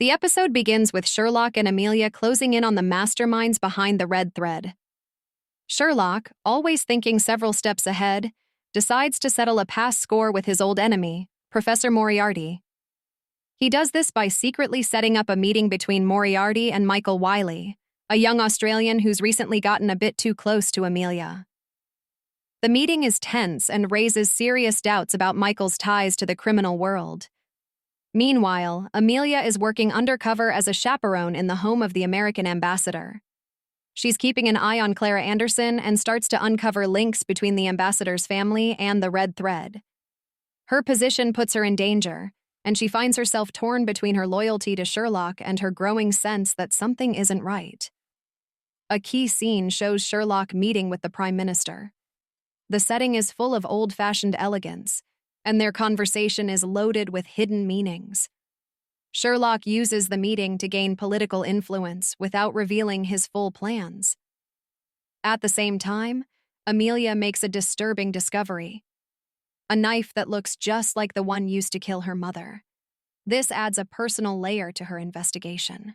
The episode begins with Sherlock and Amelia closing in on the masterminds behind the red thread. Sherlock, always thinking several steps ahead, decides to settle a past score with his old enemy, Professor Moriarty. He does this by secretly setting up a meeting between Moriarty and Michael Wiley, a young Australian who's recently gotten a bit too close to Amelia. The meeting is tense and raises serious doubts about Michael's ties to the criminal world. Meanwhile, Amelia is working undercover as a chaperone in the home of the American ambassador. She's keeping an eye on Clara Anderson and starts to uncover links between the ambassador's family and the red thread. Her position puts her in danger, and she finds herself torn between her loyalty to Sherlock and her growing sense that something isn't right. A key scene shows Sherlock meeting with the Prime Minister. The setting is full of old-fashioned elegance, and their conversation is loaded with hidden meanings. Sherlock uses the meeting to gain political influence without revealing his full plans. At the same time, Amelia makes a disturbing discovery: a knife that looks just like the one used to kill her mother. This adds a personal layer to her investigation.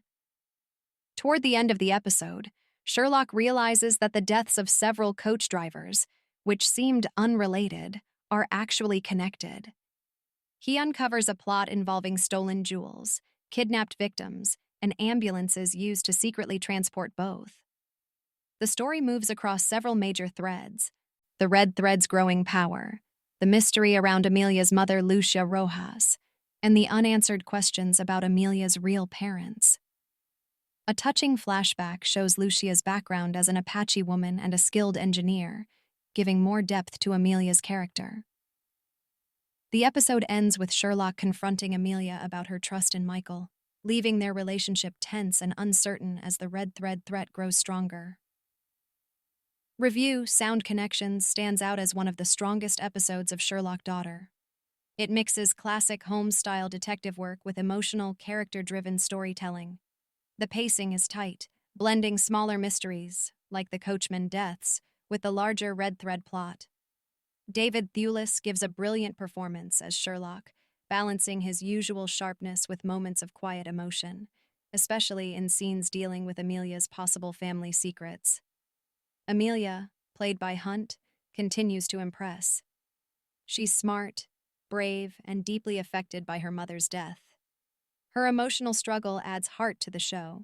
Toward the end of the episode, Sherlock realizes that the deaths of several coach drivers, which seemed unrelated, are actually connected. He uncovers a plot involving stolen jewels, kidnapped victims, and ambulances used to secretly transport both. The story moves across several major threads: the red thread's growing power, the mystery around Amelia's mother, Lucia Rojas, and the unanswered questions about Amelia's real parents. A touching flashback shows Lucia's background as an Apache woman and a skilled engineer, giving more depth to Amelia's character. The episode ends with Sherlock confronting Amelia about her trust in Michael, leaving their relationship tense and uncertain as the red thread threat grows stronger. Review Sound Connections stands out as one of the strongest episodes of Sherlock Daughter. It mixes classic Holmes-style detective work with emotional, character-driven storytelling. The pacing is tight, blending smaller mysteries, like the coachman deaths, with the larger red thread plot. David Thewlis gives a brilliant performance as Sherlock, balancing his usual sharpness with moments of quiet emotion, especially in scenes dealing with Amelia's possible family secrets. Amelia, played by Hunt, continues to impress. She's smart, brave, and deeply affected by her mother's death. Her emotional struggle adds heart to the show.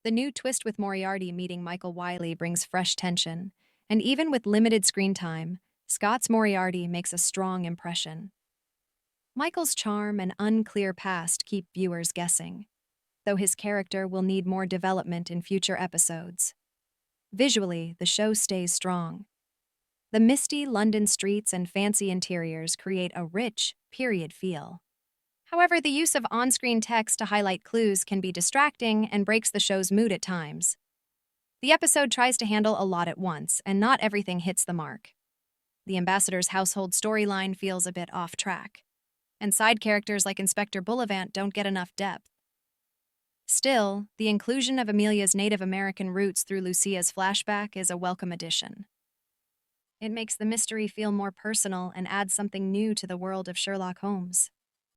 The new twist with Moriarty meeting Michael Wiley brings fresh tension, and even with limited screen time, Scott's Moriarty makes a strong impression. Michael's charm and unclear past keep viewers guessing, though his character will need more development in future episodes. Visually, the show stays strong. The misty London streets and fancy interiors create a rich, period feel. However, the use of on-screen text to highlight clues can be distracting and breaks the show's mood at times. The episode tries to handle a lot at once, and not everything hits the mark. The ambassador's household storyline feels a bit off track, and side characters like Inspector Bullivant don't get enough depth. Still, the inclusion of Amelia's Native American roots through Lucia's flashback is a welcome addition. It makes the mystery feel more personal and adds something new to the world of Sherlock Holmes.